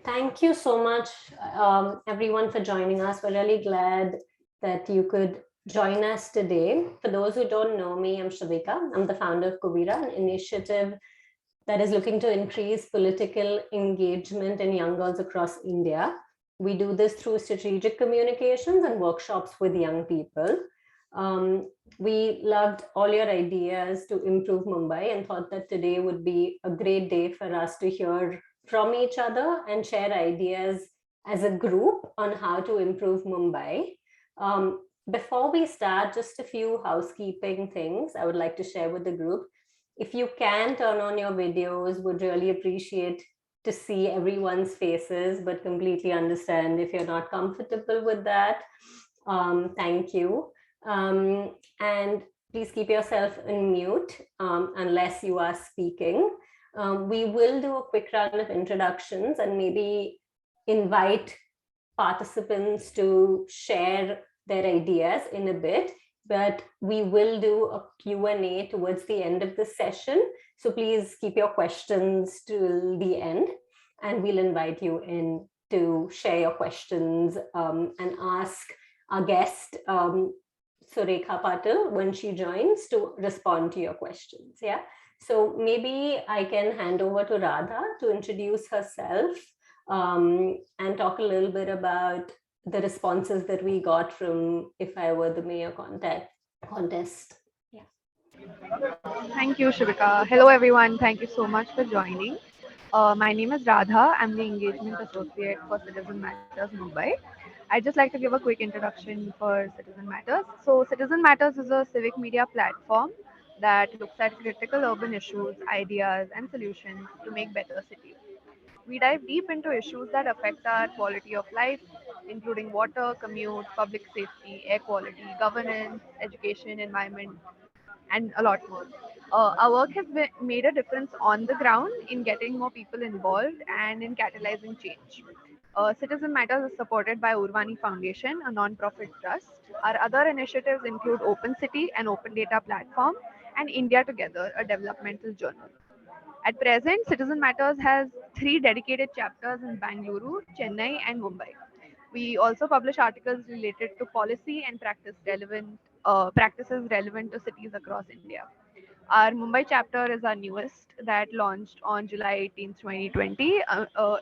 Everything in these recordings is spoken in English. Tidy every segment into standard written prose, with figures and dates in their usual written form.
Thank you so much, everyone, for joining us. We're really glad that you could join us today. For those who don't know me, I'm Surekha. I'm the founder of Kuviraa, an initiative that is looking to increase political engagement in young girls across India. We do this through strategic communications and workshops with young people. We loved all your ideas to improve Mumbai and thought that today would be a great day for us to hear from each other and share ideas as a group on how to improve Mumbai. Before we start, just a few housekeeping things I would like to share with the group. If you can turn on your videos, would really appreciate to see everyone's faces, but completely understand if you're not comfortable with that. Thank you. And please keep yourself in mute unless you are speaking. We will do a quick round of introductions and maybe invite participants to share their ideas in a bit, but we will do a Q&A towards the end of the session. So please keep your questions till the end, and we'll invite you in to share your questions and ask our guest, Surekha Patil, when she joins, to respond to your questions. Yeah. So maybe I can hand over to Radha to introduce herself and talk a little bit about the responses that we got from If I Were the Mayor contest. Yeah. Thank you, Shivika. Hello, everyone. Thank you so much for joining. My name is Radha. I'm the Engagement Associate for Citizen Matters Mumbai. I'd just like to give a quick introduction for Citizen Matters. So, Citizen Matters is a civic media platform that looks at critical urban issues, ideas, and solutions to make better cities. We dive deep into issues that affect our quality of life, including water, commute, public safety, air quality, governance, education, environment, and a lot more. Our work has made a difference on the ground in getting more people involved and in catalyzing change. Citizen Matters is supported by Urvani Foundation, a non-profit trust. Our other initiatives include Open City, an open data platform, and India Together, a developmental journal. At present, Citizen Matters has 3 dedicated chapters in Bangalore, Chennai, and Mumbai. We also publish articles related to policy and practices relevant to cities across India. Our Mumbai chapter is our newest that launched on July 18th, 2020,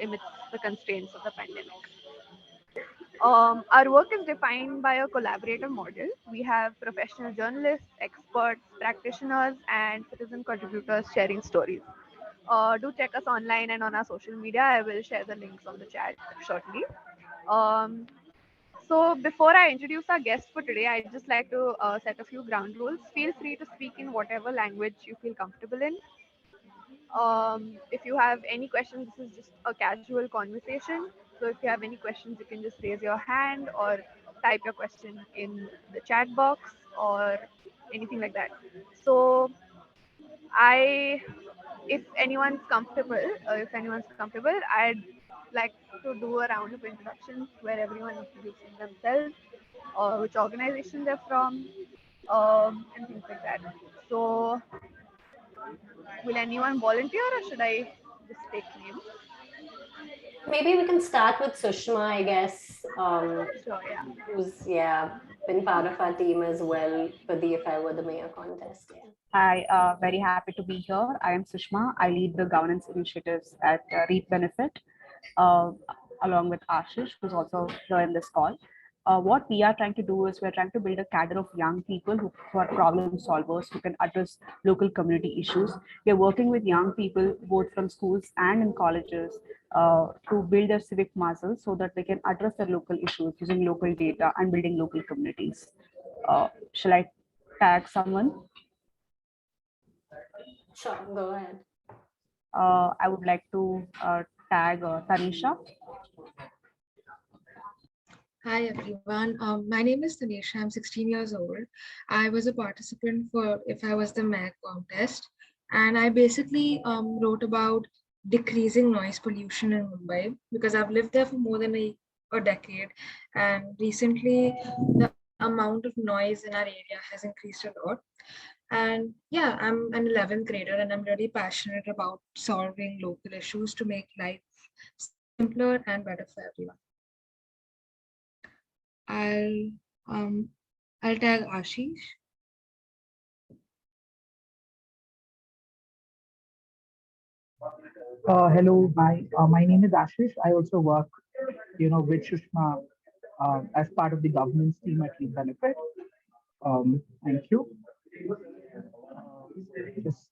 amidst the constraints of the pandemic. Our work is defined by a collaborative model. We have professional journalists, experts, practitioners, and citizen contributors sharing stories. Do check us online and on our social media. I will share the links on the chat shortly. Um, so before I introduce our guest for today, I'd just like to set a few ground rules. Feel free to speak in whatever language you feel comfortable in. If you have any questions, this is just a casual conversation. So if you have any questions, you can just raise your hand or type your question in the chat box or anything like that. So I, if anyone's comfortable, I'd like to do a round of introductions where everyone introduces themselves, which organization they're from, and things like that. So, will anyone volunteer or should I just take names? Maybe we can start with Sushma, I guess, Sure, yeah. who's been part of our team as well for the If I Were the Mayor contest. Yeah. Hi, very happy to be here. I am Sushma. I lead the governance initiatives at Reap Benefit, uh, along with Ashish, who's also here in this call. What we are trying to do is we're trying to build a cadre of young people who are problem solvers who can address local community issues. We are working with young people both from schools and in colleges to build their civic muscle so that they can address their local issues using local data and building local communities. Shall I tag someone? Sure, go ahead. I would like to tag Tanisha. Hi everyone, my name is Tanisha. I'm 16 years old. I was a participant for If I Was the Mayor contest, and I basically wrote about decreasing noise pollution in Mumbai because I've lived there for more than a decade, and recently the amount of noise in our area has increased a lot. And yeah, I'm an 11th grader and I'm really passionate about solving local issues to make life simpler and better for everyone. I'll tag Ashish. Hello, my name is Ashish. I also work, with Shushma as part of the governance team at Reap Benefit. Thank you. Just,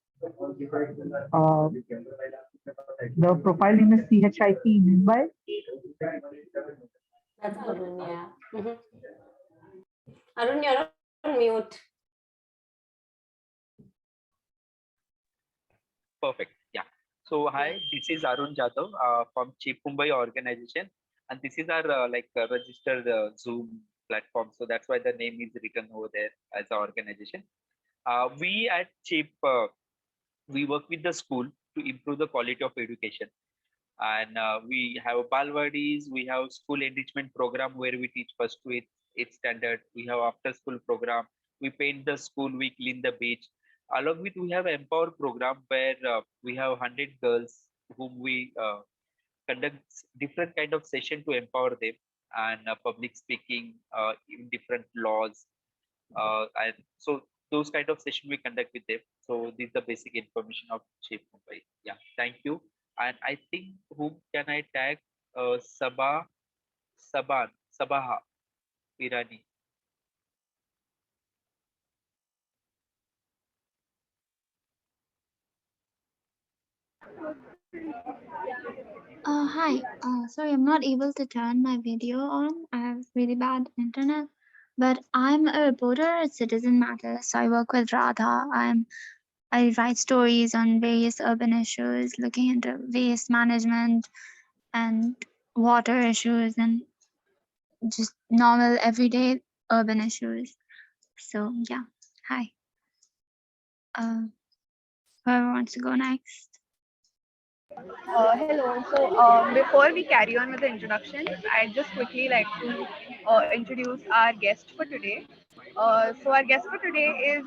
the profile name is CHIP Mumbai. That's Arun, yeah. Arun, you're on mute. Perfect. Yeah. So hi, this is Arun Jadhav from Chief Mumbai organization, and this is our registered Zoom platform. So that's why the name is written over there as our organization. We at Chief we work with the school to improve the quality of education, and we have balwadis, we have school enrichment program where we teach first to eighth standard. We have after school program. We paint the school. We clean the beach. Along with we have empower program where we have 100 girls whom we conduct different kind of session to empower them, and public speaking in different laws, and so those kind of session we conduct with them. So this is the basic information of Chief Mumbai. Yeah, thank you. And I think whom can I tag? Sabaha Irani. Hi. Sorry, I'm not able to turn my video on. I have really bad internet. But I'm a reporter at Citizen Matters. So I work with Radha. I write stories on various urban issues, looking into waste management and water issues and just normal everyday urban issues. So yeah. Hi. Whoever wants to go next. Hello. So before we carry on with the introductions, I'd just quickly like to introduce our guest for today. So our guest for today is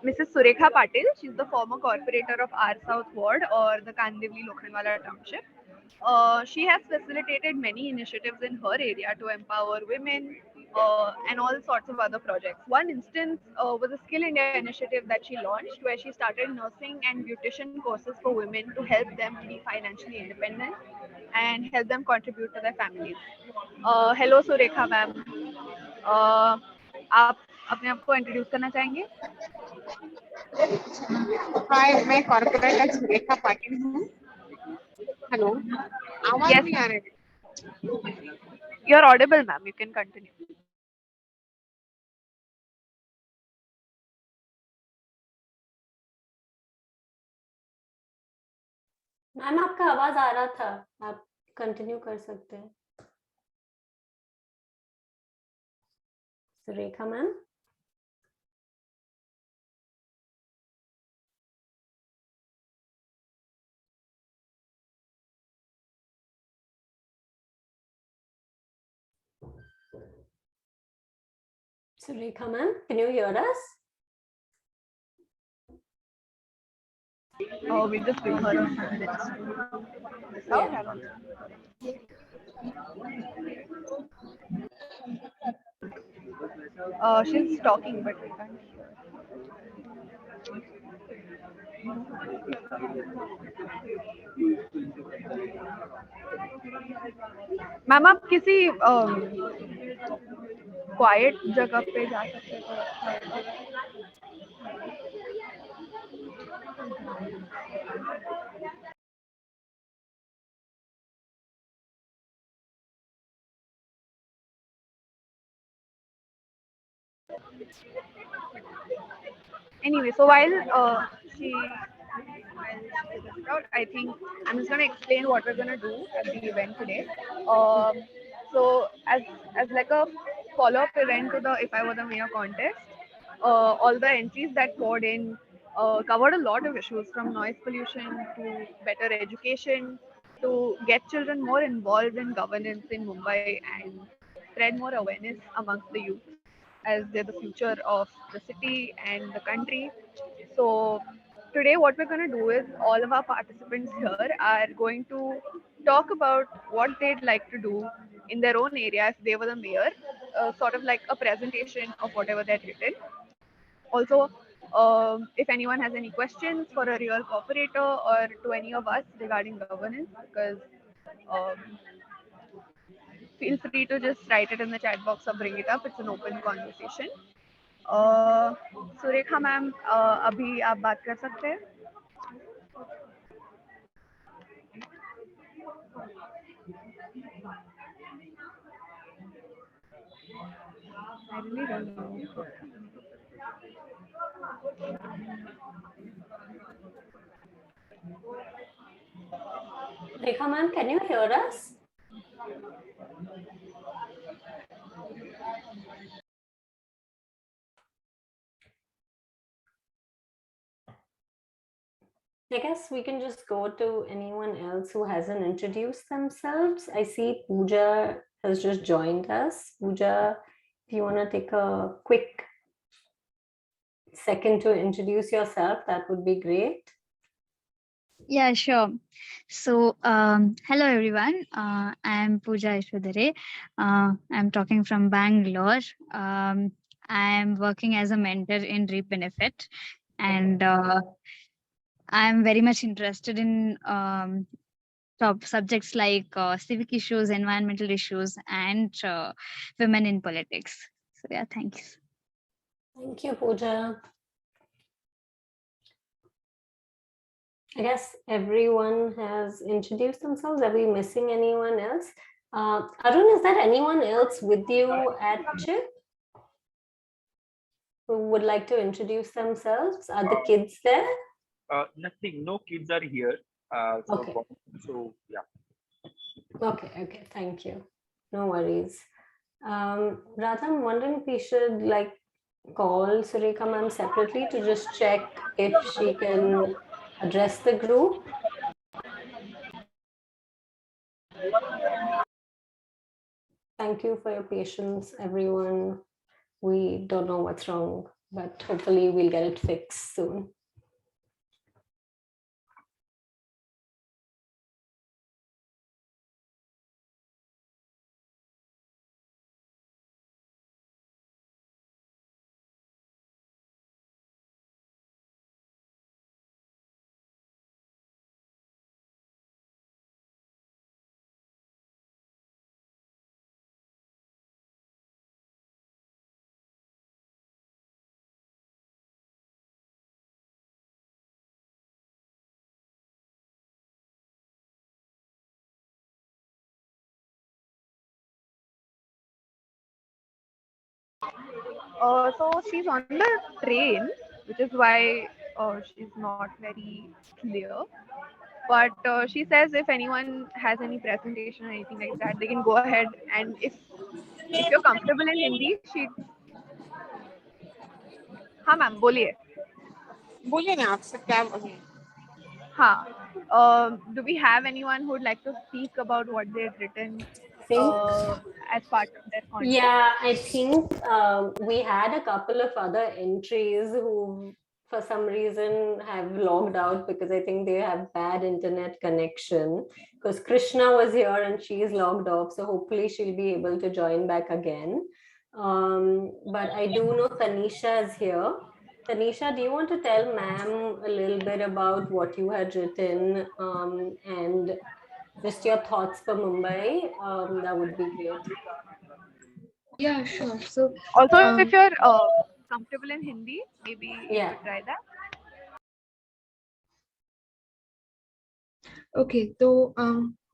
Mrs. Surekha Patil. She's the former Corporator of R-South Ward or the Kandivli Lokhandwala Township. She has facilitated many initiatives in her area to empower women and all sorts of other projects. One instance was a Skill India initiative that she launched where she started nursing and beautician courses for women to help them be financially independent and help them contribute to their families. Hello Surekha ma'am. आप अपने आप को introduce करना चाहेंगे? हाय, मैं corporator Surekha Patil हूँ। Hello, आवाज Yes, नहीं आ रही। you're audible ma'am. You can continue. Ma'am आपका आवाज आ रहा था, आप कंटिन्यू कर सकते हैं। Surekha ma'am, Surekha ma'am, can you hear us? Oh, we just give her a minute. She's talking, but we can't hear. Ma'am आप किसी क्वाइट जगह पे जा सकते हो? Anyway, so while she figures out, I think I'm just going to explain what we're going to do at the event today. So as like a follow-up event to the If I Were the Mayor contest, all the entries that poured in covered a lot of issues from noise pollution to better education to get children more involved in governance in Mumbai and spread more awareness amongst the youth as they're the future of the city and the country. So today what we're going to do is all of our participants here are going to talk about what they'd like to do in their own area if they were the mayor, sort of like a presentation of whatever they'd written. Also, if anyone has any questions for a real corporator or to any of us regarding governance, because feel free to just write it in the chat box or bring it up. It's an open conversation. Surekha ma'am, अभी आप बात कर सकते हैं? I really don't know. Rekha ma'am, can you hear us? I guess we can just go to anyone else who hasn't introduced themselves. I see Pooja has just joined us. Pooja, if you want to take a quick second to introduce yourself, that would be great. Yeah, sure. So, hello everyone. I'm Pooja Ishwadare. I'm talking from Bangalore. I'm working as a mentor in Reap Benefit, and I'm very much interested in top subjects like civic issues, environmental issues, and women in politics. So yeah, thanks. Thank you, Pooja. I guess everyone has introduced themselves. Are we missing anyone else? Arun, is there anyone else with you at CHIP who would like to introduce themselves? Are the kids there? Nothing. No kids are here. Okay. So yeah. Okay. Thank you. No worries. Radha, I'm wondering if we should call Surekha ma'am separately to just check if she can address the group. Thank you for your patience, everyone. We don't know what's wrong, but hopefully we'll get it fixed soon. So she's on the train, which is why she's not very clear. But she says if anyone has any presentation or anything like that, they can go ahead. And if you're comfortable in Hindi, she. हाँ ma'am बोलिए. बोलिए ना आपसे क्या हाँ. Do we have anyone who would like to speak about what they had written as part of their content? Yeah, I think we had a couple of other entries who for some reason have logged out because I think they have bad internet connection, because Krishna was here and she's logged off, so hopefully she'll be able to join back again. But I do know Tanisha is here. Tanisha, do you want to tell ma'am a little bit about what you had written and just your thoughts for Mumbai? That would be great. Yeah, sure. So also, if you're comfortable in Hindi, maybe you could try that. Okay तो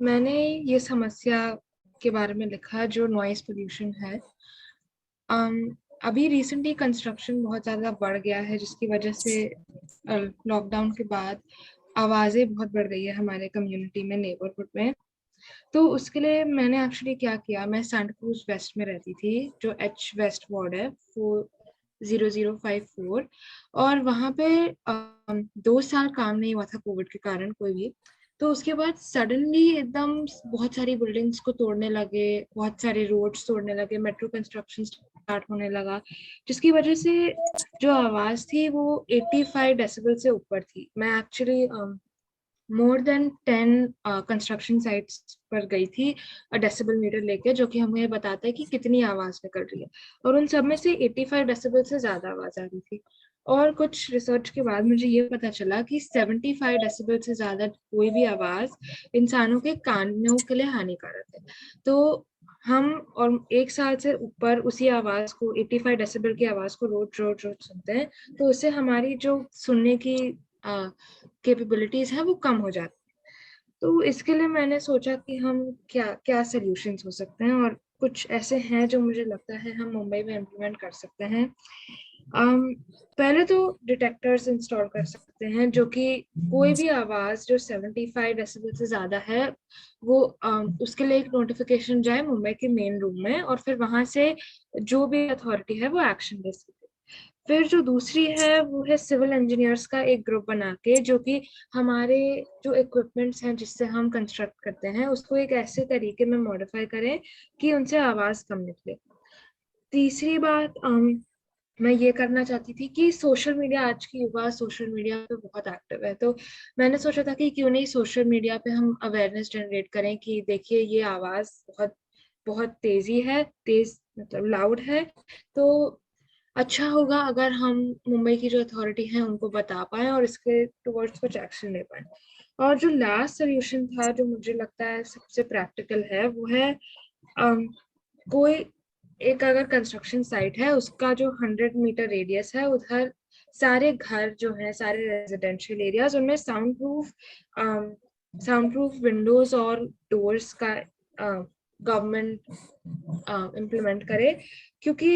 मैंने ये समस्या के बारे में लिखा जो noise pollution है. अभी रिसेंटली कंस्ट्रक्शन बहुत ज़्यादा बढ़ गया है, जिसकी वजह से लॉकडाउन के बाद आवाज़ें बहुत बढ़ गई है हमारे कम्युनिटी में, नेबरहुड में. तो उसके लिए मैंने एक्चुअली क्या किया, मैं सेंटा क्रूज वेस्ट में रहती थी, जो एच वेस्ट वार्ड है 40054, और वहाँ पे 2 साल काम नहीं हुआ था कोविड के कारण कोई भी. तो उसके बाद सडनली एकदम बहुत सारी बिल्डिंग्स को तोड़ने लगे, बहुत सारे रोड्स तोड़ने लगे, मेट्रो कंस्ट्रक्शन स्टार्ट होने लगा, जिसकी वजह से जो आवाज थी वो 85 डेसिबल से ऊपर थी। मैं actually more than 10 construction sites पर गई थी डेसिबल मीटर लेके, जो कि हमें बताता है कि कितनी आवाज निकल रही है, और उन सब में से 85 डेसिबल से ज्यादा आवाज आ रही थी। और कुछ रिसर्च के बाद मुझे ये पता चला कि 75 डेसिबल से ज्यादा कोई भी आवाज इंसानों के कानों के लिए हानिकारक है। तो हम और 1 साल से ऊपर उसी आवाज को, 85 डेसिबल की आवाज को रोज रोज रोज सुनते हैं, तो उससे हमारी जो सुनने की कैपेबिलिटीज है वो कम हो जाती है। तो इसके लिए मैंने सोचा कि हम क्या क्या सॉल्यूशंस हो सकते हैं, और कुछ ऐसे हैं जो मुझे लगता है हम मुंबई में इम्प्लीमेंट कर सकते हैं। पहले तो डिटेक्टर्स इंस्टॉल कर सकते हैं, जो कि कोई भी आवाज जो 75 डेसिबल से ज्यादा है वो उसके लिए एक नोटिफिकेशन जाए मुंबई के मेन रूम में, और फिर वहां से जो भी अथॉरिटी है वो एक्शन ले सकती है। फिर जो दूसरी है वो है सिविल इंजीनियर्स का एक ग्रुप बना के, जो कि हमारे जो इक्विपमेंट्स हैं जिससे हम कंस्ट्रक्ट करते हैं उसको एक ऐसे तरीके में मॉडिफाई करें कि उनसे आवाज कम निकले। तीसरी बात मैं ये करना चाहती थी कि सोशल मीडिया, आज की युवा सोशल मीडिया पे बहुत एक्टिव है, तो मैंने सोचा था कि क्यों नहीं सोशल मीडिया पे हम अवेयरनेस जनरेट करें कि देखिए ये आवाज बहुत बहुत तेजी है, तेज मतलब लाउड है, तो अच्छा होगा अगर हम मुंबई की जो अथॉरिटी है उनको बता पाए और इसके टुवर्ड्स कुछ एक्शन ले पाए। और जो लास्ट सोल्यूशन था जो मुझे लगता है सबसे प्रैक्टिकल है वो है कोई एक अगर कंस्ट्रक्शन साइट है उसका जो 100 मीटर रेडियस है उधर सारे घर जो हैं, सारे रेजिडेंशियल एरियाज, उनमें साउंड प्रूफ विंडोज और डोर्स का गवर्नमेंट इम्प्लीमेंट करे। क्योंकि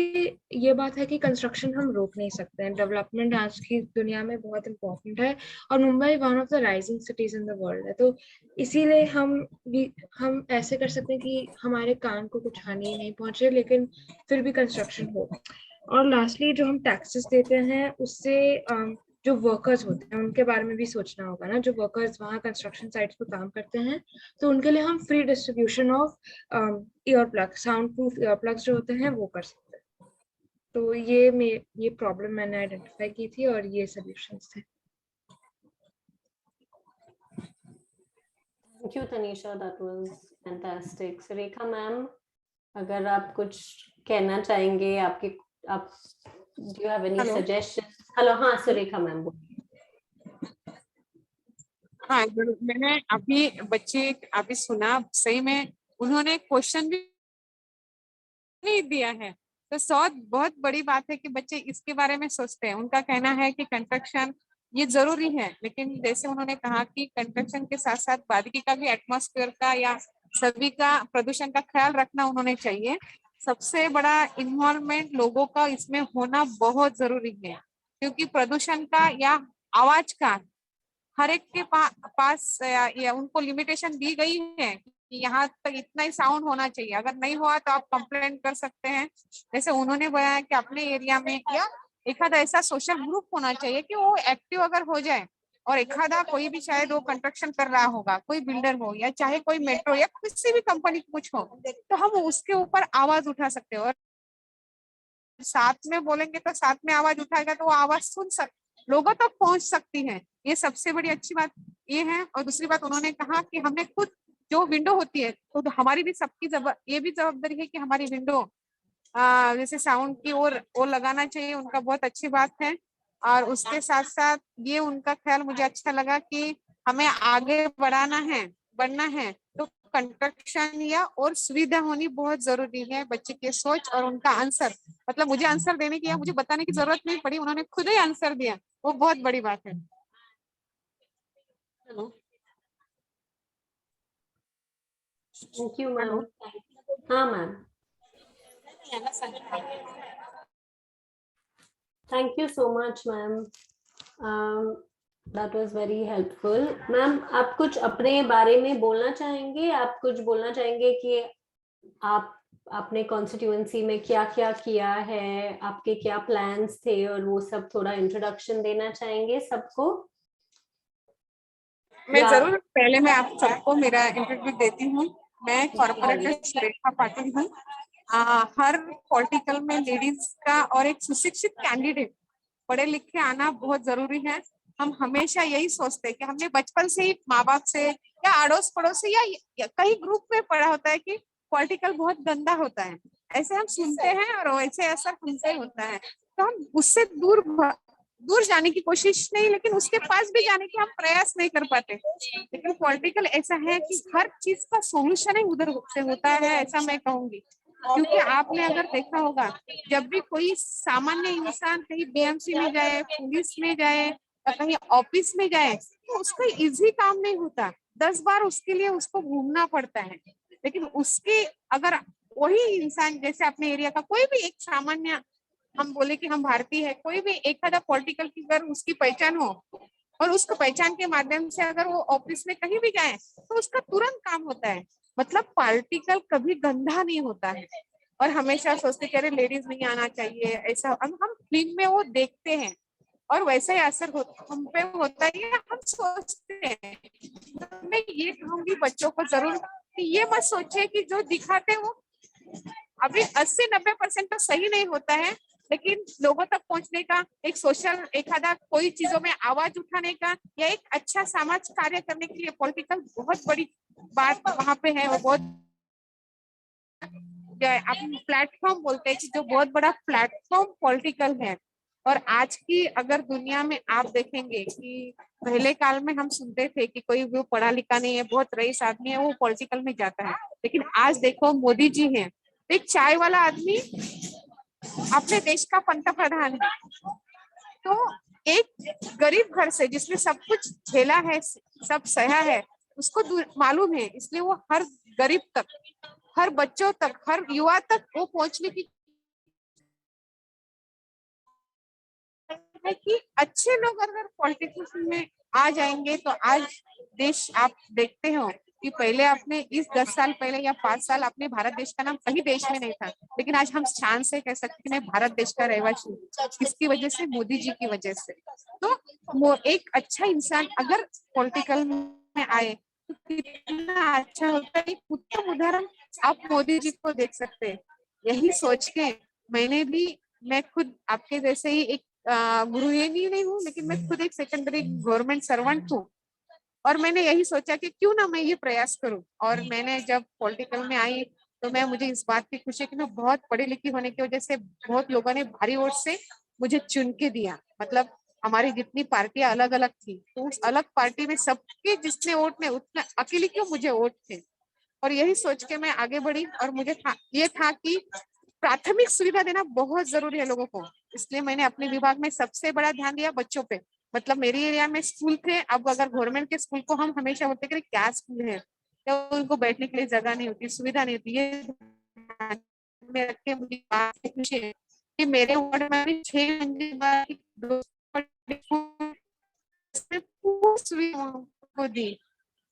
ये बात है कि कंस्ट्रक्शन हम रोक नहीं सकते हैं, डेवलपमेंट आज की दुनिया में बहुत इम्पोर्टेंट है, और Mumbai one of the rising cities in the world है, तो इसीलिए हम ऐसे कर सकते हैं कि हमारे कान को कुछ हानि नहीं पहुंचे लेकिन फिर भी कंस्ट्रक्शन हो। और लास्टली जो हम टैक्सेस देते हैं उससे जो वर्कर्स होते हैं उनके बारे में भी सोचना होगा ना, जो वर्कर्स वहाँ कंस्ट्रक्शन साइट्स पे काम करते हैं, तो उनके लिए हम free distribution of ear plug, sound proof ear plugs जो होते हैं वो कर सकते हैं। तो ये प्रॉब्लम मैंने आइडेंटिफाई की थी और ये सॉल्यूशंस थे। Thank you, Tanisha. That was fantastic. Surekha ma'am, अगर आप कुछ कहना चाहेंगे, आप do you have any Hello. suggestions? Hello, हाँ सुरेखा मैम बोलिए। हाँ, मैंने अभी बच्चे अभी सुना, सही में उन्होंने क्वेश्चन भी नहीं दिया है, तो बहुत बड़ी बात है कि बच्चे इसके बारे में सोचते हैं। उनका कहना है कि कंस्ट्रक्शन ये जरूरी है, लेकिन जैसे उन्होंने कहा कि कंस्ट्रक्शन के साथ साथ बाकी का भी एटमॉस्फेयर का या सभी का प्रदूषण का ख्याल रखना उन्होंने चाहिए। सबसे बड़ा इन्वॉल्वमेंट लोगों का इसमें होना बहुत जरूरी है, क्योंकि प्रदूषण का या आवाज का हर एक के पास या उनको लिमिटेशन दी गई है कि यहाँ तक इतना ही साउंड होना चाहिए, अगर नहीं हुआ तो आप कंप्लेंट कर सकते हैं। जैसे उन्होंने बताया कि अपने एरिया में या एक आधा ऐसा सोशल ग्रुप होना चाहिए कि वो एक्टिव अगर हो जाए, और एक आधा कोई भी शायद वो कंस्ट्रक्शन कर रहा होगा, कोई बिल्डर हो या चाहे कोई मेट्रो या किसी भी कंपनी कुछ हो, तो हम उसके ऊपर आवाज उठा सकते हो, और साथ में बोलेंगे तो साथ में आवाज उठाएगा तो वो आवाज लोगों तक पहुंच सकती है। ये सबसे बड़ी अच्छी बात ये है। और दूसरी बात उन्होंने कहा कि हमने खुद जो विंडो होती है तो हमारी भी सबकी ये भी जवाबदारी है कि हमारी विंडो जैसे साउंड की ओर वो लगाना चाहिए। उनका बहुत अच्छी बात है। और उसके साथ साथ ये उनका ख्याल मुझे अच्छा लगा कि हमें आगे बढ़ना है तो कंस्ट्रक्शन या और सुविधा होनी बहुत जरूरी है। बच्चे की सोच और उनका आंसर, मतलब मुझे आंसर देने की या मुझे बताने की जरूरत नहीं पड़ी, उन्होंने खुद ही आंसर दिया, वो बहुत बड़ी बात है। Thank you ma'am. हाँ ma'am, thank you so much ma'am, that was very helpful. Ma'am, आप कुछ अपने बारे में बोलना चाहेंगे? आप कुछ बोलना चाहेंगे कि आप अपने कॉन्स्टिट्यूएंसी में क्या क्या किया है, आपके क्या प्लान्स थे, और वो सब थोड़ा इंट्रोडक्शन देना चाहेंगे सबको? मैं जरूर, पहले मैं आप सबको मेरा इंटरव्यू देती हूँ। मैं कॉर्पोरेटर सुरेखा पाटिल हूँ। हर पॉलिटिकल में लेडीज का और एक सुशिक्षित कैंडिडेट पढ़े लिखे आना बहुत जरूरी है। हम हमेशा यही सोचते हैं कि हमने बचपन से ही माँ बाप से या अड़ोस पड़ोस से या कई ग्रुप में पढ़ा होता है कि पॉलिटिकल बहुत गंदा होता है, ऐसे हम सुनते हैं और वैसे असर हमसे होता है। तो हम उससे दूर जाने की कोशिश नहीं, लेकिन उसके पास भी जाने की हम प्रयास नहीं कर पाते। लेकिन पॉलिटिकल ऐसा है कि हर चीज का सोल्यूशन ही उधर से होता है, ऐसा मैं कहूंगी। क्योंकि आपने अगर देखा होगा, जब भी कोई सामान्य इंसान कहीं बीएमसी में जाए, पुलिस में जाए या कहीं ऑफिस में जाए, तो उसका इजी काम नहीं होता, 10 बार उसके लिए उसको घूमना पड़ता है। लेकिन उसके अगर वही इंसान जैसे अपने एरिया का कोई भी एक सामान्य, हम बोले कि हम भारतीय है, कोई भी एक आधा पॉलिटिकल फिगर उसकी पहचान हो और उसको पहचान के माध्यम से अगर वो ऑफिस में कहीं भी जाए तो उसका तुरंत काम होता है। मतलब पॉलिटिकल कभी गंदा नहीं होता है। और हमेशा सोचते कि अरे लेडीज नहीं आना चाहिए, ऐसा हम फिल्म में वो देखते हैं और वैसा ही असर हम पे होता है, ये हम सोचते हैं। तो मैं ये कहूंगी बच्चों को जरूर कि ये मत सोचिए कि जो दिखाते हैं वो अभी 80-90% तो सही नहीं होता है, लेकिन लोगों तक पहुंचने का एक सोशल एक आधा कोई चीजों में आवाज उठाने का या एक अच्छा समाज कार्य करने के लिए पॉलिटिकल बहुत बड़ी बात वहां पे है। वो बहुत आप प्लेटफॉर्म बोलते हैं कि जो बहुत बड़ा प्लेटफॉर्म पॉलिटिकल है। और आज की अगर दुनिया में आप देखेंगे कि पहले काल में हम सुनते थे कि कोई वो पढ़ा लिखा नहीं है, बहुत रईस आदमी है, वो पॉलिटिकल में जाता है। लेकिन आज देखो मोदी जी हैं, एक चाय वाला आदमी अपने देश का पंतप्रधान है। तो एक गरीब घर से जिसने सब कुछ झेला है, सब सहा है, उसको मालूम है, इसलिए वो हर गरीब तक, हर बच्चों तक, हर युवा तक वो पहुंचने की है कि अच्छे लोग अगर पॉलिटिक्स में आ जाएंगे तो आज देश आप देखते हो कि पहले आपने इस 10 साल पहले या 5 साल अपने भारत देश का नाम कहीं देश में नहीं था, लेकिन आज हम शान से कह सकते हैं मैं भारत देश का रहवासी हूँ। किसकी वजह से? मोदी जी की वजह से। तो वो एक अच्छा इंसान अगर पॉलिटिकल में आए तो कितना अच्छा होता है। उत्तम उदाहरण आप मोदी जी को देख सकते हैं। यही सोच के मैं खुद आपके जैसे ही एक गृहिणी नहीं हूँ, लेकिन मैं खुद एक सेकेंडरी गवर्नमेंट सर्वेंट हूँ। और मैंने यही सोचा कि क्यों ना मैं ये प्रयास करूं। और मैंने जब पॉलिटिकल में आई तो मुझे इस बात की खुशी है कि मैं बहुत पढ़ी लिखी होने की वजह से बहुत लोगों ने भारी वोट से मुझे चुन के दिया। मतलब हमारी जितनी पार्टियां अलग अलग थी, तो उस अलग पार्टी में सबके जिसने वोट ने उतने अकेले क्यों मुझे वोट थे। और यही सोच के मैं आगे बढ़ी और मुझे ये था कि प्राथमिक सुविधा देना बहुत जरूरी है लोगों को। इसलिए मैंने अपने विभाग में सबसे बड़ा ध्यान दिया बच्चों पे। मतलब मेरी एरिया में स्कूल थे, अब अगर गवर्नमेंट के स्कूल को हम हमेशा बोलते कि क्या स्कूल है, तो उनको बैठने के लिए जगह नहीं होती, सुविधा नहीं होती। ये ध्यान में रख के मुझे बात से खुशी है कि मेरे वार्ड में 6 मंजिल की सुविधा को दी।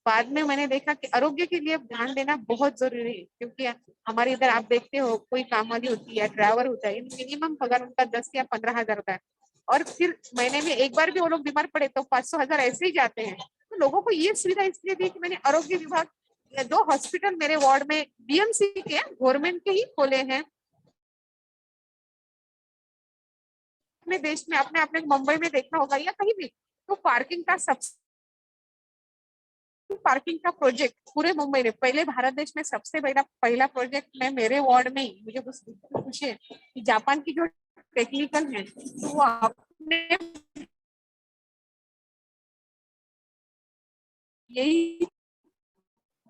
बाद में मैंने देखा कि आरोग्य के लिए ध्यान देना बहुत जरूरी है, क्योंकि हमारे इधर आप देखते हो कोई काम वाली होती है, ड्राइवर होता है, मिनिमम पगार उनका 10 या 15,000 होता है। और फिर महीने में एक बार भी वो लोग बीमार पड़े तो 500,000 ऐसे ही जाते हैं। तो लोगों को ये सुविधा इसलिए दी कि मैंने आरोग्य विभाग 2 हॉस्पिटल मेरे वार्ड में बीएमसी के गवर्नमेंट के ही खोले हैं। अपने देश में आपने मुंबई में देखा होगा या कहीं भी, तो पार्किंग का प्रोजेक्ट पूरे मुंबई में पहले भारत देश में सबसे पहला प्रोजेक्ट में मेरे वार्ड में ही। मुझे खुशी है कि जापान की जो टेक्निकल है तो वो अपने यही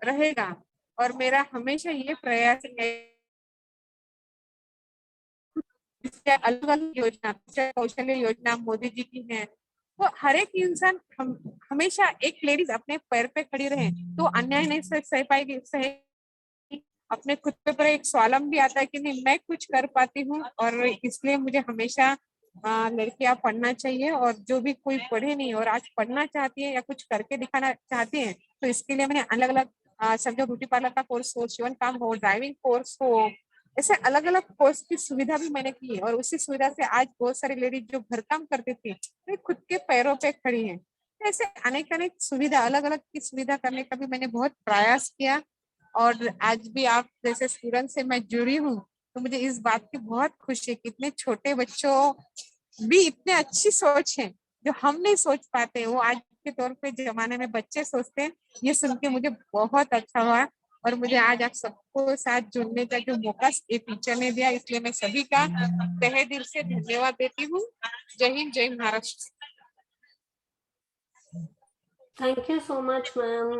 रहेगा। और मेरा हमेशा ये प्रयास है अलग अलग योजना, कौशल्य योजना मोदी जी की है, वो हर एक इंसान हमेशा एक लेडीज अपने पैर पे खड़ी रहे तो अन्याय नहीं सह पाएगी, अपने खुद पे पर एक स्वालम भी आता है कि नहीं मैं कुछ कर पाती हूँ। और इसलिए मुझे हमेशा लड़कियां पढ़ना चाहिए, और जो भी कोई पढ़े नहीं और आज पढ़ना चाहती है या कुछ करके दिखाना चाहती है तो इसके लिए मैंने अलग अलग समझो ब्यूटी पार्लर का कोर्स हो, शिवन काम हो, ड्राइविंग कोर्स हो, ऐसे अलग अलग कोर्स की सुविधा भी मैंने की है। और उसी सुविधा से आज बहुत सारी लेडीज जो घर काम करती थी तो खुद के पैरों पे खड़ी है। ऐसे अनेक अनेक सुविधा अलग अलग की सुविधा करने का भी मैंने बहुत प्रयास किया। और आज भी आप जैसे स्टूडेंट से मैं जुड़ी हूँ तो मुझे इस बात की बहुत खुशी है कि इतने छोटे बच्चों भी इतने अच्छी सोच है जो हम नहीं सोच पाते, वो आज के तौर पे जमाने में बच्चे सोचते हैं। ये सुन के मुझे बहुत अच्छा हुआ और मुझे आज आप सबको साथ जुड़ने का जो मौका ये टीचर ने दिया, इसलिए मैं सभी का तहे दिल से धन्यवाद देती हूँ। जय हिंद, जय Maharashtra. Thank you so much ma'am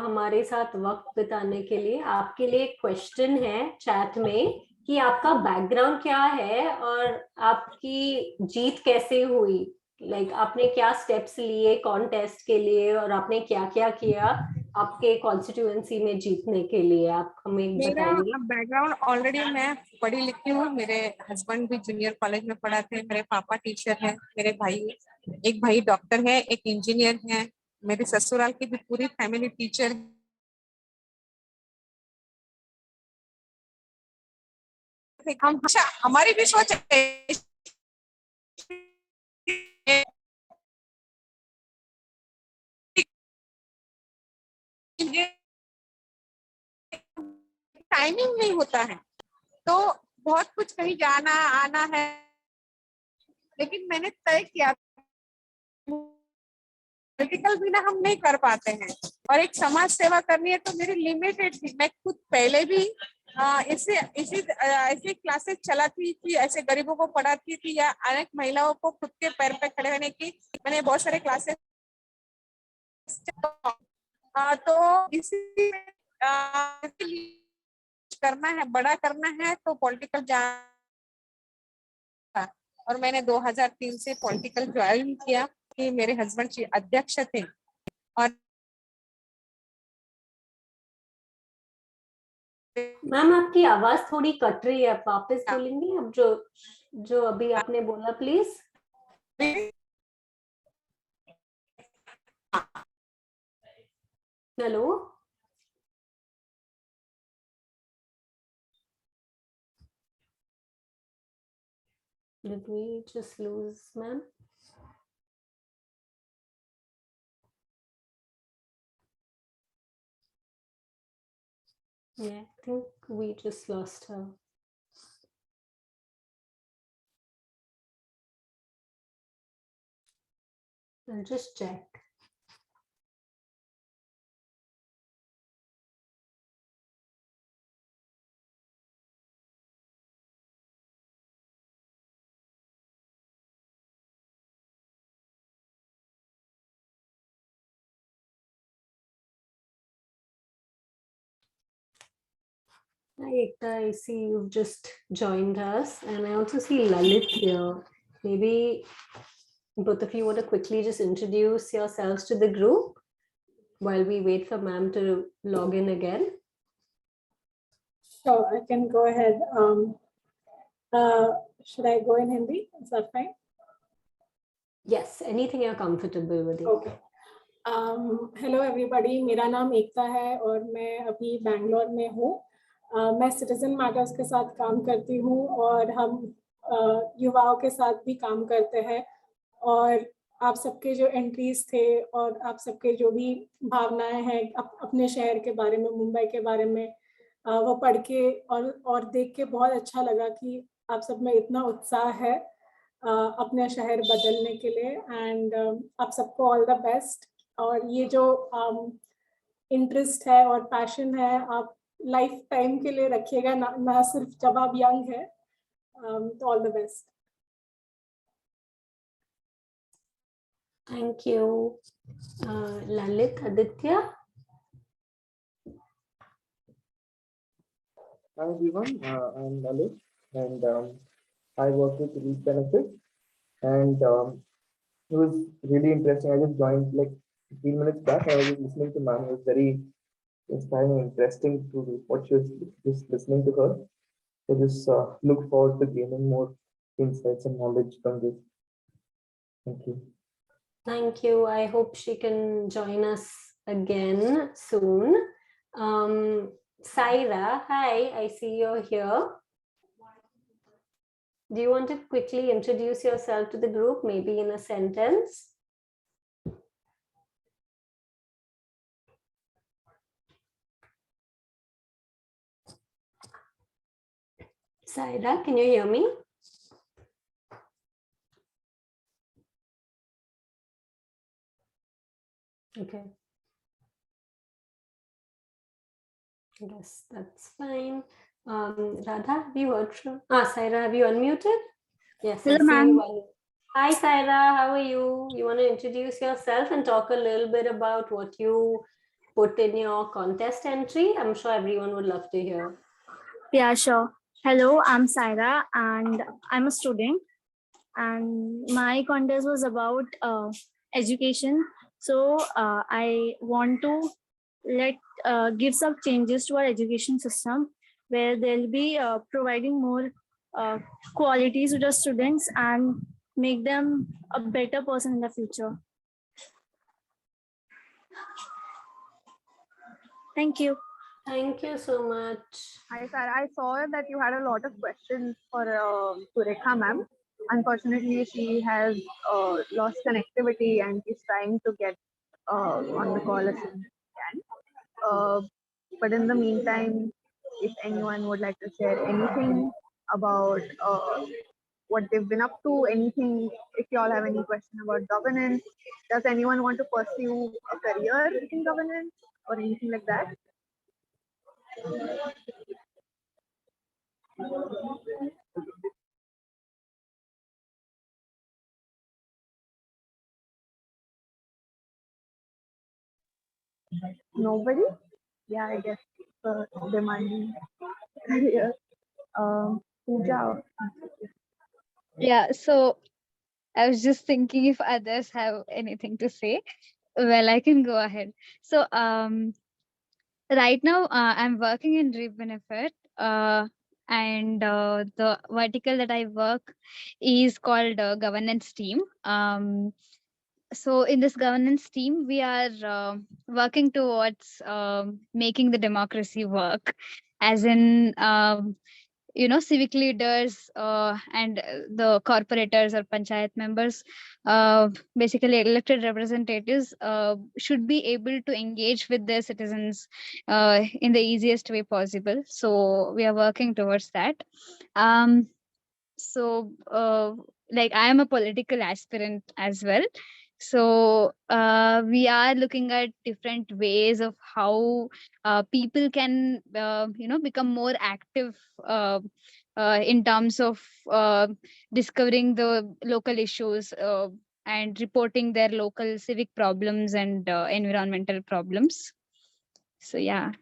हमारे साथ वक्त बिताने के लिए। आपके लिए एक क्वेश्चन है चैट में कि आपका बैकग्राउंड क्या है और आपकी जीत कैसे हुई, लाइक आपने क्या स्टेप्स लिए कॉन्टेस्ट के लिए और आपने क्या क्या किया आपके कॉन्स्टिट्यूएंसी में जीतने के लिए, आप हमें मेरा बताएंगे। बैकग्राउंड ऑलरेडी मैं पढ़ी लिखी हूँ। मेरे हस्बैंड भी जूनियर कॉलेज में पढ़ाते हैं, मेरे पापा टीचर हैं, मेरे भाई, एक भाई डॉक्टर है, एक इंजीनियर है, मेरे ससुराल की भी पूरी फैमिली टीचर है। हम हमारी भी सोच है टाइमिंग नहीं होता है तो बहुत कुछ कहीं जाना आना है, लेकिन मैंने तय किया पॉलिटिकल बिना हम नहीं कर पाते हैं और एक समाज सेवा करनी है तो मेरी लिमिटेड थी। मैं खुद पहले भी ऐसी क्लासेस चलाती थी, ऐसे गरीबों को पढ़ाती थी या अनेक महिलाओं को खुद के पैर पे खड़े होने की मैंने बहुत सारे क्लासेस तो इसी करना है, बड़ा करना है तो पॉलिटिकल जाना। और मैंने 2003 से पॉलिटिकल ज्वाइन किया कि मेरे हस्बैंड जी अध्यक्ष थे और मैम आपकी आवाज थोड़ी कट रही है, आप वापस बोलेंगे अब जो जो अभी आपने बोला please. Hello did we just lose ma'am? Yeah, I think we just lost her. I'll just check. Hi Ekta, I see you've just joined us and I also see Lalit here. Maybe both of you want to quickly just introduce yourselves to the group while we wait for ma'am to log in again. Sure, I can go ahead. Should I go in Hindi? Is that fine? Yes, anything you're comfortable with. Okay. Hello everybody, मेरा नाम एकता है और मैं अभी बैंगलोर में हूँ। मैं citizen matters के साथ काम करती हूँ और हम युवाओं के साथ भी काम करते हैं और आप सबके जो एंट्रीज थे और आप सबके जो भी भावनाएं हैं अपने शहर के बारे में, मुंबई के बारे में, वो पढ़ के और देख के बहुत अच्छा लगा कि आप सब में इतना उत्साह है अपने शहर बदलने के लिए एंड आप सबको ऑल द बेस्ट। और ये जो इंटरेस्ट है और पैशन है आप लाइफ टाइम के लिए रखिएगा, ना सिर्फ जब आप यंग है। तो all the best. Thank you. Lalit, Aditya. Hi everyone, I'm Lalit and I work with Reap Benefit and it was really interesting. I just joined like 15 minutes back. I was just listening to ma'am. It was very inspiring and interesting to what she was just listening to her. So just look forward to gaining more insights and knowledge from this. Thank you. Thank you. I hope she can join us again soon. Saira, hi, I see you're here. Do you want to quickly introduce yourself to the group, maybe in a sentence? Saira, can you hear me? Okay. I guess that's fine. Radha, have you heard from? Saira, have you unmuted? Yes, Hello, I see ma'am. you. Hi, Saira, how are you? You want to introduce yourself and talk a little bit about what you put in your contest entry? I'm sure everyone would love to hear. Yeah, sure. Hello, I'm Saira and I'm a student. And my contest was about education. So I want to give some changes to our education system where they'll be providing more qualities to the students and make them a better person in the future. Thank you. Thank you so much. Hi, Sarah. I saw that you had a lot of questions for Surekha ma'am. Unfortunately, she has lost connectivity and she's trying to get on the call as soon as she can. But in the meantime, if anyone would like to share anything about what they've been up to, anything, if you all have any question about governance, does anyone want to pursue a career in governance or anything like that? Nobody? Yeah, I guess demanding career. Pooja. Yeah, so I was just thinking if others have anything to say. Well, I can go ahead. So, right now I'm working in Reap Benefit, and the vertical that I work is called governance team. So in this governance team, we are working towards making the democracy work, as in civic leaders and the corporators or panchayat members, basically elected representatives, should be able to engage with their citizens in the easiest way possible. So we are working towards that. um, like, I am a political aspirant as well. So we are looking at different ways of how people can become more active in terms of discovering the local issues and reporting their local civic problems and environmental problems. So yeah.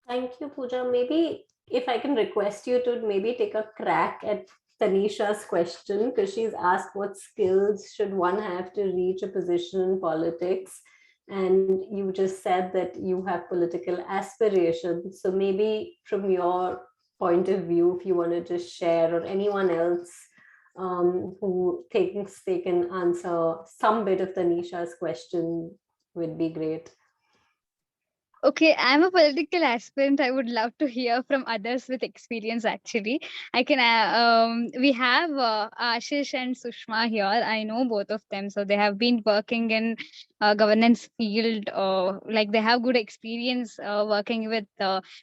Thank you, Pooja. Maybe if I can request you to maybe take a crack at Tanisha's question, because she's asked what skills should one have to reach a position in politics. And you just said that you have political aspirations. So maybe from your point of view, if you want to just share, or anyone else who thinks they can answer some bit of Tanisha's question, would be great. Okay, I'm a political aspirant. I would love to hear from others with experience, actually. I can, we have Ashish and Sushma here. I know both of them. So they have been working in governance field. Like, they have good experience working with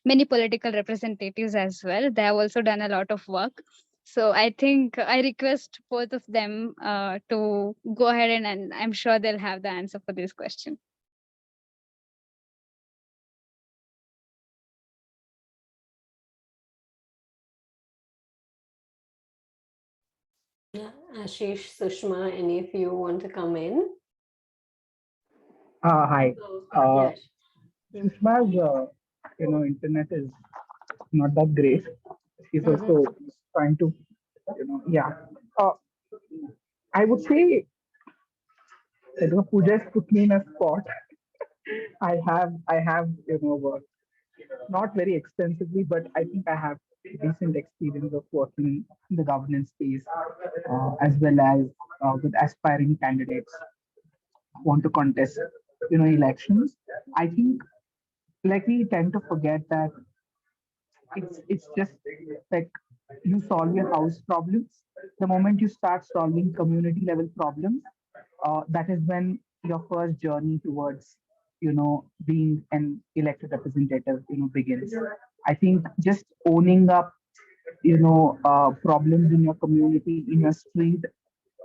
many political representatives as well. They have also done a lot of work. So I think I request both of them to go ahead, and I'm sure they'll have the answer for this question. Yeah, Ashish, Sushma, any of you want to come in? Hi. Yes. Sushma's, internet is not that great. She's also trying to, yeah. I would say, Pooja has put me in a spot. I have, worked not very extensively, but I think I have recent experience of working in the governance space, as well as with aspiring candidates who want to contest, elections. I think, like, we tend to forget that it's just like you solve your house problems. The moment you start solving community level problems, that is when your first journey towards being an elected representative begins. I think just owning up problems in your community, in your street,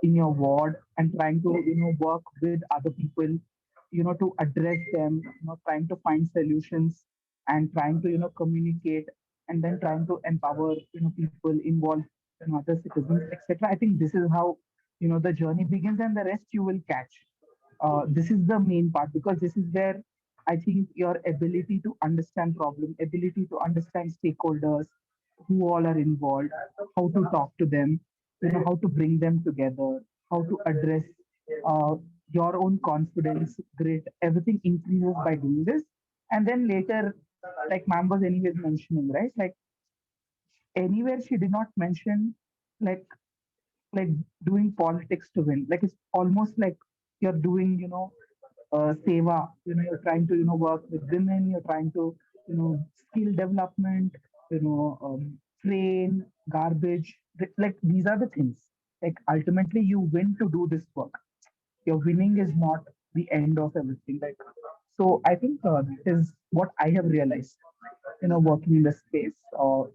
in your ward, and trying to work with other people to address them, trying to find solutions and trying to communicate, and then trying to empower people, involve other citizens, etc. I think this is how the journey begins, and the rest you will catch. This is the main part, because this is where I think your ability to understand problem, ability to understand stakeholders, who all are involved, how to talk to them, how to bring them together, how to address uh, your own confidence, grit, everything increases by doing this. And then later, like ma'am was anyways mentioning, right? Like anywhere she did not mention like like doing politics to win. Like it's almost like you're doing, seva. You're trying to, work with women. You're trying to, skill development. Train, garbage. Like these are the things. Like ultimately, you win to do this work. Your winning is not the end of everything. Like so, I think that is what I have realized. Working in the space.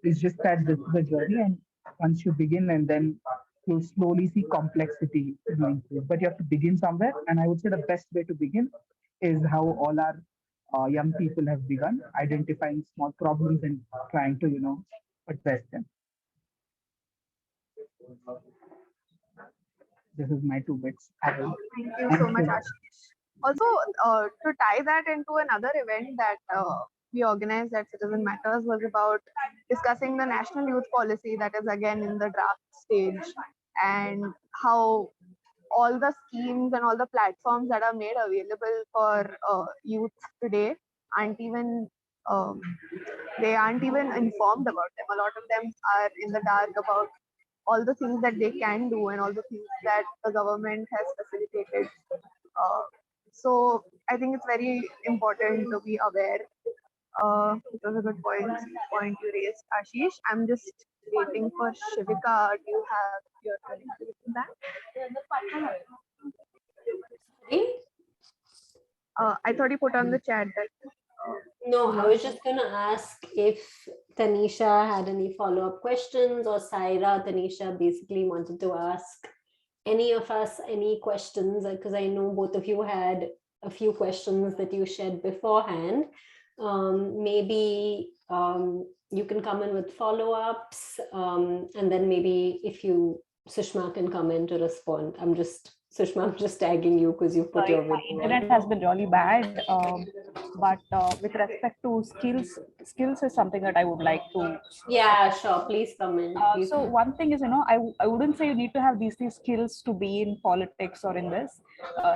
It's just that this is a journey, and once you begin, and then you'll slowly see complexity increase. But you have to begin somewhere, and I would say the best way to begin is how all our young people have begun, identifying small problems and trying to address them. This is my 2 bits. Thank you so much, Ashish. Also, to tie that into another event that we organized at Citizen Matters was about discussing the national youth policy that is again in the draft stage, and how all the schemes and all the platforms that are made available for youth today aren't even they aren't even informed about them. A lot of them are in the dark about all the things that they can do and all the things that the government has facilitated. So I think it's very important to be aware. It was a good point you raised, Ashish. I'm just waiting for Shivika. Do you have your commentary on that? I thought you put on the chat that. No, I was just going to ask if Tanisha had any follow-up questions, or Saira, Tanisha basically wanted to ask any of us any questions, because I know both of you had a few questions that you shared beforehand. Maybe you can come in with follow-ups, and then maybe if you, Sushma, can come in to respond. Sushma, I'm just tagging you because you put your video. Internet has been really bad, but with respect to skills is something that I would like to. Yeah, sure. Please come in. So one thing is, I wouldn't say you need to have these skills to be in politics or in this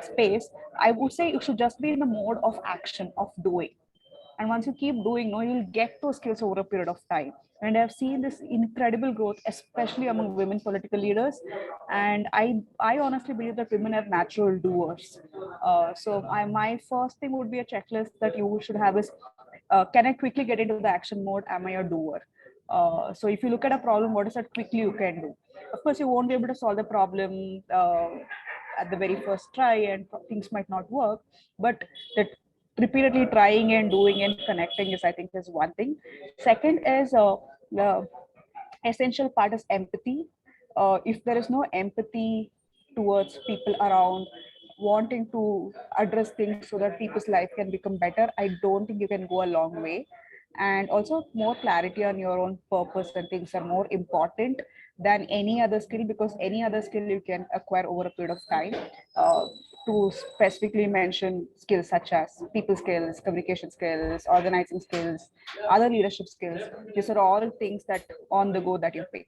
space. I would say you should just be in the mode of action, of doing. And once you keep doing, you'll get those skills over a period of time. And I've seen this incredible growth, especially among women political leaders. And I honestly believe that women are natural doers. So my first thing would be a checklist that you should have is, can I quickly get into the action mode? Am I a doer? So if you look at a problem, what is that quickly you can do? Of course, you won't be able to solve the problem at the very first try, and things might not work, but that repeatedly trying and doing and connecting is, I think, is one thing. Second is the essential part is empathy. If there is no empathy towards people around, wanting to address things so that people's life can become better, I don't think you can go a long way. And also more clarity on your own purpose and things are more important than any other skill, because any other skill you can acquire over a period of time. To specifically mention skills such as people skills, communication skills, organizing skills, other leadership skills, these are all things that on the go that you pick.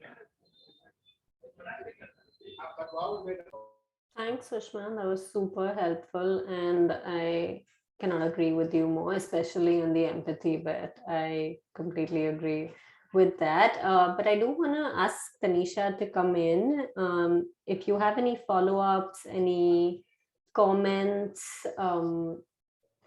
Thanks, Sushma. That was super helpful, and I cannot agree with you more, especially on the empathy bit. I completely agree with that. But I do want to ask Tanisha to come in. If you have any follow-ups, any comments on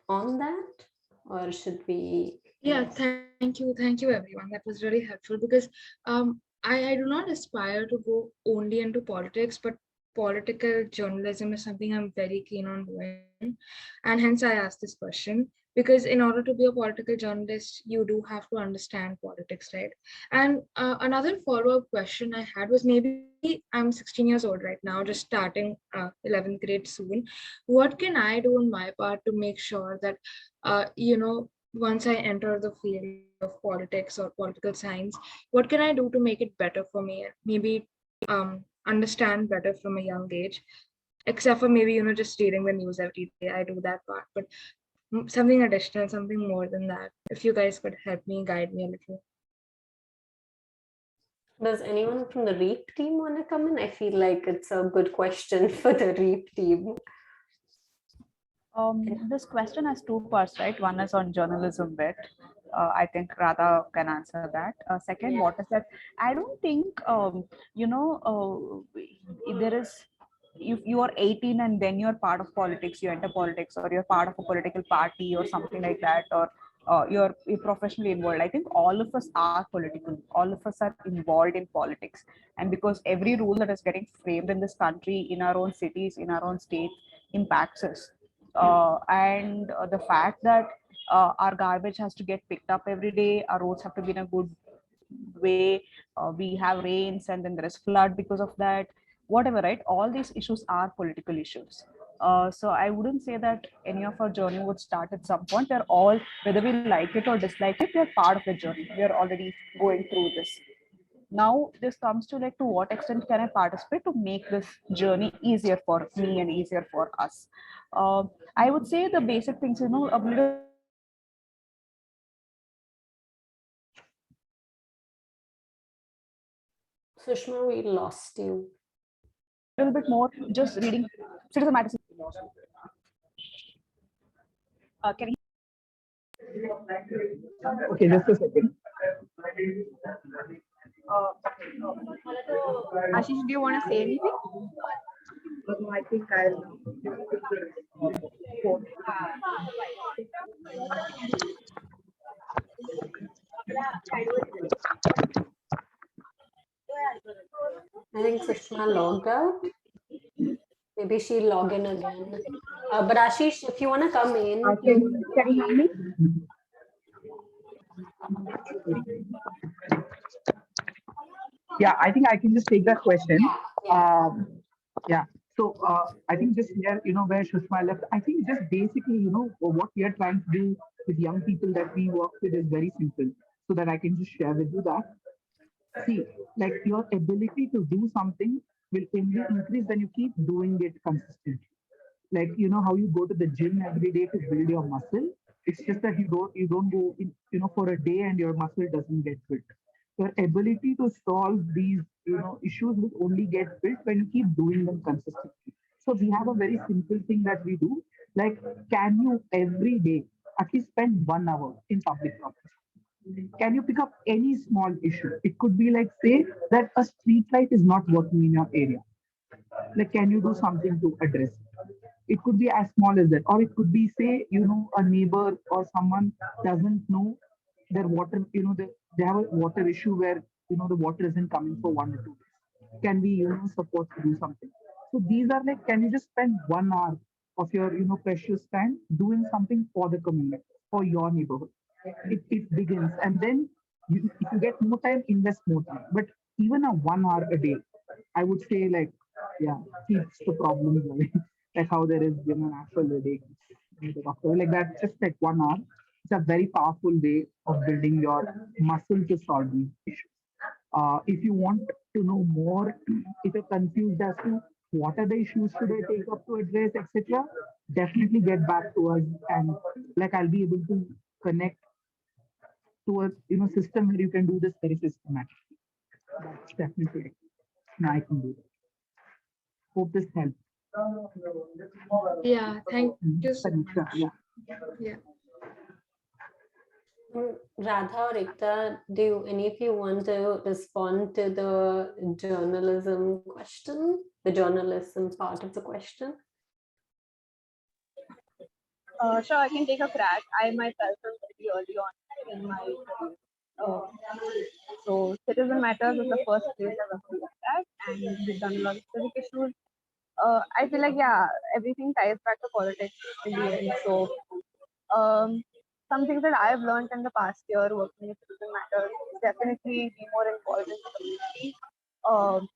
that, or should we? Yeah, thank you everyone. That was really helpful, because I do not aspire to go only into politics, but political journalism is something I'm very keen on doing, and hence I asked this question. because in order to be a political journalist, you do have to understand politics, right? And another follow-up question I had was, maybe I'm 16 years old right now, just starting 11th grade soon. What can I do on my part to make sure that, once I enter the field of politics or political science, what can I do to make it better for me? Maybe understand better from a young age, except for maybe, just reading the news every day. I do that part, but something additional, something more than that. If you guys could help me, guide me a little. Does anyone from the Reap team want to come in? I feel like it's a good question for the Reap team. This question has two parts, right? One is on journalism bit. I think Radha can answer that. Second, what is that? I don't think, there is, if you are 18 and then you're part of politics, you enter politics, or you're part of a political party or something like that, or you're professionally involved. I think all of us are political. All of us are involved in politics. And because every rule that is getting framed in this country, in our own cities, in our own states, impacts us. And the fact that our garbage has to get picked up every day, our roads have to be in a good way, we have rains and then there is flood because of that, whatever, right? All these issues are political issues. So I wouldn't say that any of our journey would start at some point. They're all, whether we like it or dislike it, we're part of the journey. We're already going through this. Now this comes to, like, to what extent can I participate to make this journey easier for me and easier for us? I would say the basic things, a little Sushma, we lost you. bit more just reading Citizen Matters. Can you? Okay, just a second. Ashish, do you want to say anything? I think I'll. I think Sushma logged out. Maybe she'll log in again. But Ashish, if you want to come in, Can you hear me? Yeah, I think I can just take that question. Yeah. So I think just here, where Shushma left, I think just basically, what we are trying to do with young people that we work with is very simple. So that I can just share with you that. See, like, your ability to do something will only increase when you keep doing it consistently. Like, how you go to the gym every day to build your muscle. It's just that you don't go in, for a day and your muscle doesn't get built. Your ability to solve these, issues will only get built when you keep doing them consistently. So we have a very simple thing that we do. Like, can you every day at least spend 1 hour in public transport? Can you pick up any small issue? It could be like, say that a street light is not working in your area. Like, can you do something to address it? It could be as small as that, or it could be, say, a neighbor or someone doesn't know their water, they have a water issue where, the water isn't coming for 1 or 2 days. Can we, support to do something? So these are like, can you just spend 1 hour of your, precious time doing something for the community, for your neighborhood? It begins, and then if you get more time, invest more time. But even a 1 hour a day, I would say, like, yeah, keeps the problems away. Like how there is, natural headache, like that, just like 1 hour. It's a very powerful way of building your muscle to solve these issues. If you want to know more, if you're confused as to what are the issues should I take up to address, etc., definitely get back to us, and like, I'll be able to connect to a system where you can do this very systematically. That's definitely I can do that. Hope this helps. Yeah, thank you so Tanisha, much. yeah. Yeah. Radha or Ekta, do any of you want to respond to the journalism question, the journalism part of the question? Sure, I can take a crack. I myself am very early on in my career. So Citizen Matters is the first place I've ever looked at, and we've done a lot of civic issues. I feel like, yeah, everything ties back to politics in the end. So Some things that I've learned in the past year working with Citizen Matters is definitely be more involved in the community.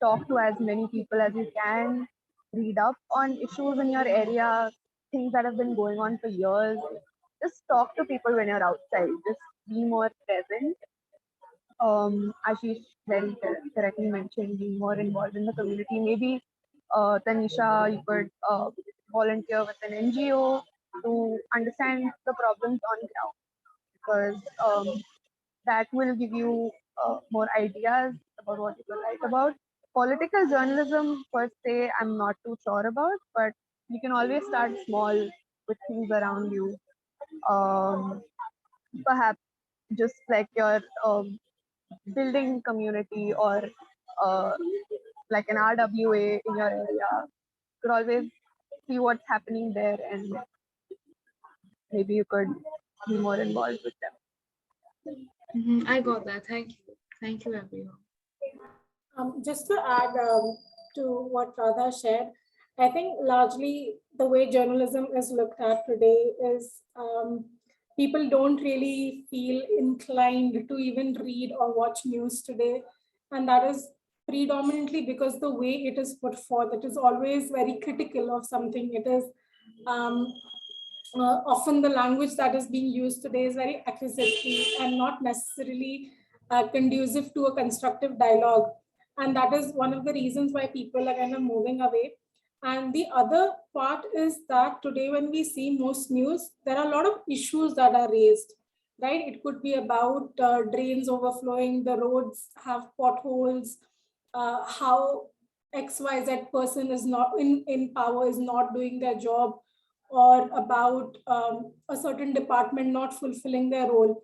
Talk to as many people as you can, read up on issues in your area, things that have been going on for years. Just talk to people when you're outside. Just be more present. Ashish very correctly mentioned being more involved in the community. Maybe Tanisha, you could volunteer with an NGO to understand the problems on ground, because that will give you more ideas about what you could write about. Political journalism per se, I'm not too sure about, but you can always start small with things around you. Perhaps just like your building community or uh, like an RWA in your area. You could always see what's happening there, and maybe you could be more involved with them. I got that. Thank you. Thank you, everyone. Just to add to what Radha shared, I think largely the way journalism is looked at today is people don't really feel inclined to even read or watch news today. And that is predominantly because the way it is put forth, it is always very critical of something. It is often the language that is being used today is very accusatory and not necessarily conducive to a constructive dialogue. And that is one of the reasons why people are kind of moving away. And the other part is that today when we see most news, there are a lot of issues that are raised, right? It could be about drains overflowing, the roads have potholes, how XYZ person is not in power, is not doing their job, or about a certain department not fulfilling their role.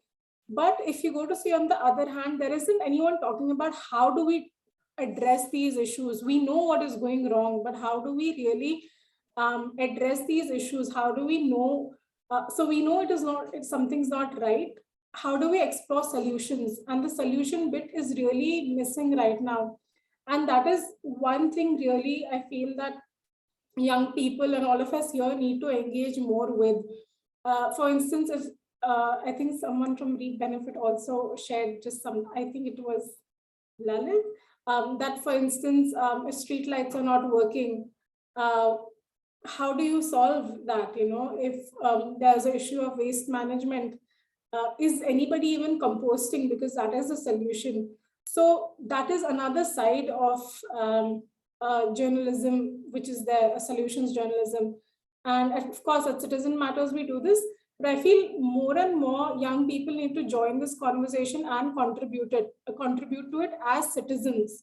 But if you go to see on the other hand, there isn't anyone talking about how do we address these issues. We know what is going wrong, but how do we really address these issues? How do we know? So we know it is not, if something's not right, how do we explore solutions? And the solution bit is really missing right now. And that is one thing really I feel that young people and all of us here need to engage more with. For instance, if I think someone from Reap Benefit also shared just some, I think it was Lalit, that for instance, if street lights are not working, how do you solve that? You know, if there's an issue of waste management, is anybody even composting? Because that is a solution. So that is another side of journalism, which is there, solutions journalism. And of course, at Citizen Matters, we do this. But I feel more and more young people need to join this conversation and contribute to it as citizens.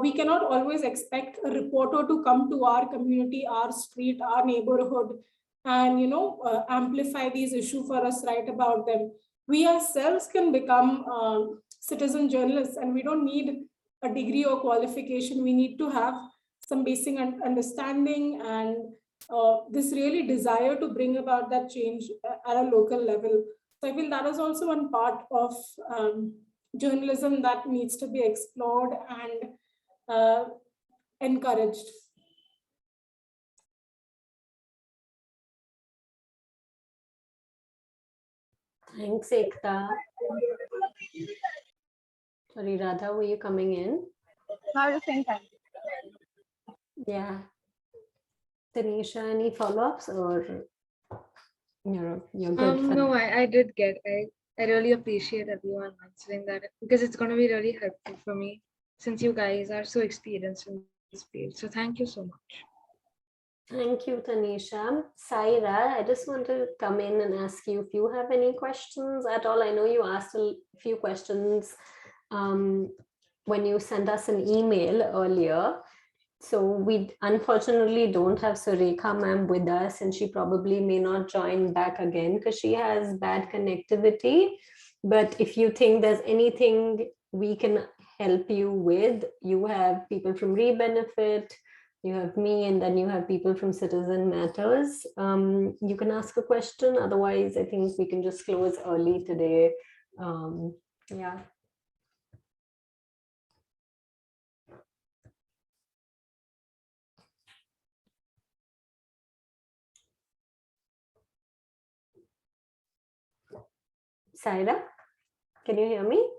We cannot always expect a reporter to come to our community, our street, our neighborhood, and amplify these issues for us, write about them. We ourselves can become citizen journalists, and we don't need a degree or qualification. We need to have some basic understanding and this really desire to bring about that change at a local level. So I feel that is also one part of journalism that needs to be explored and encouraged. Thanks, Ekta. Sorry, Radha, were you coming in? Now the same time. Yeah. Tanisha, any follow-ups or you're good? No, I did get. I really appreciate everyone answering that, because it's going to be really helpful for me since you guys are so experienced in this field. So thank you so much. Thank you, Tanisha. Saira, I just want to come in and ask you if you have any questions at all. I know you asked a few questions when you sent us an email earlier. So we unfortunately don't have Surekha ma'am with us, and she probably may not join back again because she has bad connectivity. But if you think there's anything we can help you with, you have people from Reap Benefit, you have me, and then you have people from Citizen Matters. You can ask a question. Otherwise, I think we can just close early today. Yeah. Saira, can you hear me?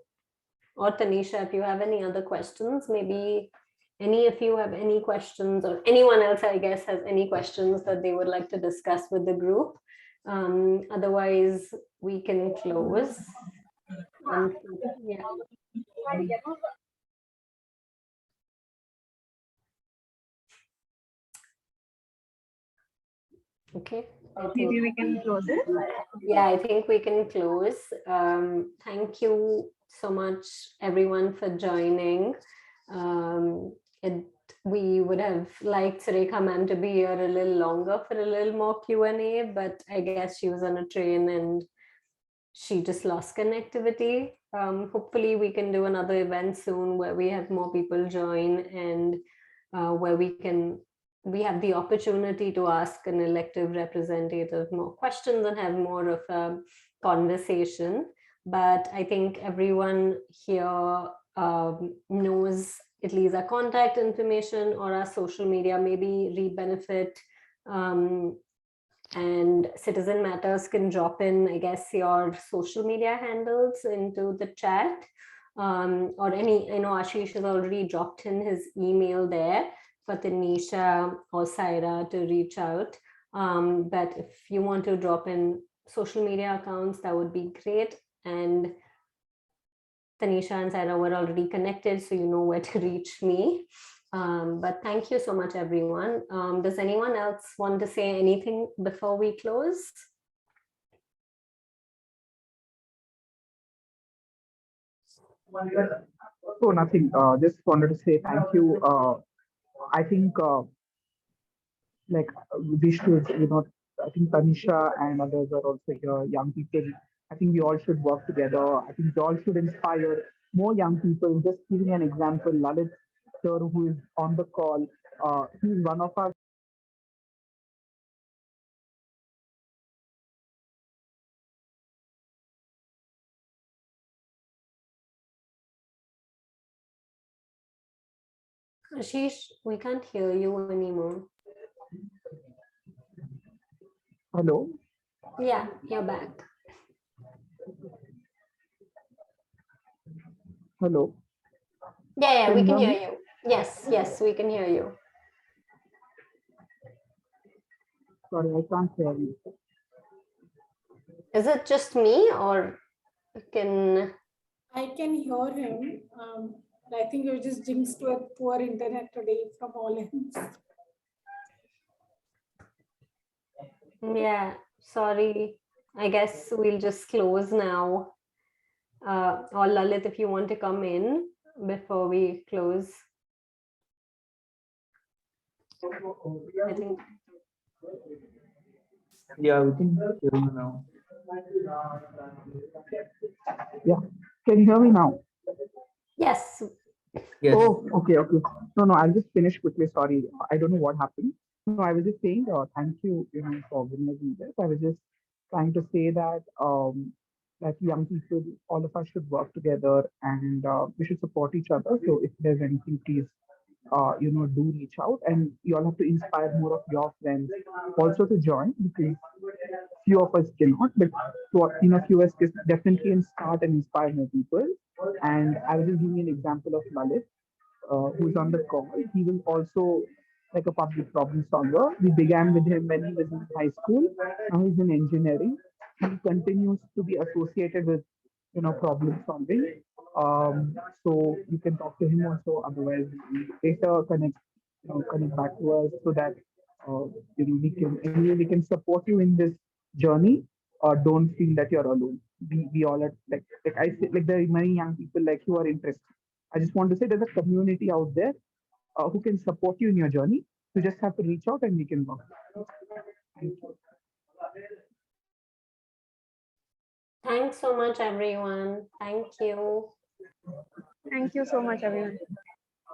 Or Tanisha, if you have any other questions, maybe any of you have any questions, or anyone else, I guess, has any questions that they would like to discuss with the group. Otherwise, we can close. Yeah. Okay. Maybe we can close it. Yeah, I think we can close. Thank you so much, everyone, for joining. We would have liked Surekha ma'am to be here a little longer for a little more Q&A, but I guess she was on a train and she just lost connectivity. Hopefully we can do another event soon where we have more people join, and where we have the opportunity to ask an elective representative more questions and have more of a conversation. But I think everyone here knows at least our contact information or our social media, maybe Reap Benefit and Citizen Matters can drop in, I guess, your social media handles into the chat, or I know Ashish has already dropped in his email there for Tanisha or Saira to reach out. But if you want to drop in social media accounts, that would be great. And Tanisha and Saira were already connected, so you know where to reach me. But thank you so much, everyone. Does anyone else want to say anything before we close? So nothing. Just wanted to say thank you. I think we should, I think Tanisha and others are also here, young people. I think we all should work together. I think we all should inspire more young people. Just giving an example, Lalit sir, who is on the call, he's one of our Ashish, we can't hear you anymore. Hello. Yeah, you're back. Hello. Yeah, we can hear you. Yes, we can hear you. Sorry, I can't hear you. Is it just me, or can I can hear him. I think you're just jinxed with poor internet today from all ends. Yeah, sorry. I guess we'll just close now. Or Lalit, if you want to come in before we close. I think. Yeah, we can hear you now. Yeah, can you hear me now? Yes. Yes. Oh, okay. No, I'll just finish quickly. Sorry, I don't know what happened. No, I was just saying, thank you, for organizing this. I was just trying to say that that young people, all of us should work together, and we should support each other. So if there's anything, please, do reach out, and you all have to inspire more of your friends also to join, because few of us cannot, but few of us can definitely start and inspire more people. And I was just giving an example of Lalit, who's on the call. He was also like a public problem solver. We began with him when he was in high school. Now he's in engineering. He continues to be associated with, problem solving. So you can talk to him also. Otherwise, later connect back to us, so that we can support you in this journey. Don't feel that you're alone. We all are like I say, like there are many young people like you are interested. I just want to say there's a community out there who can support you in your journey. You just have to reach out and we can work. Thank you. Thanks so much, everyone. Thank you. Thank you so much, everyone.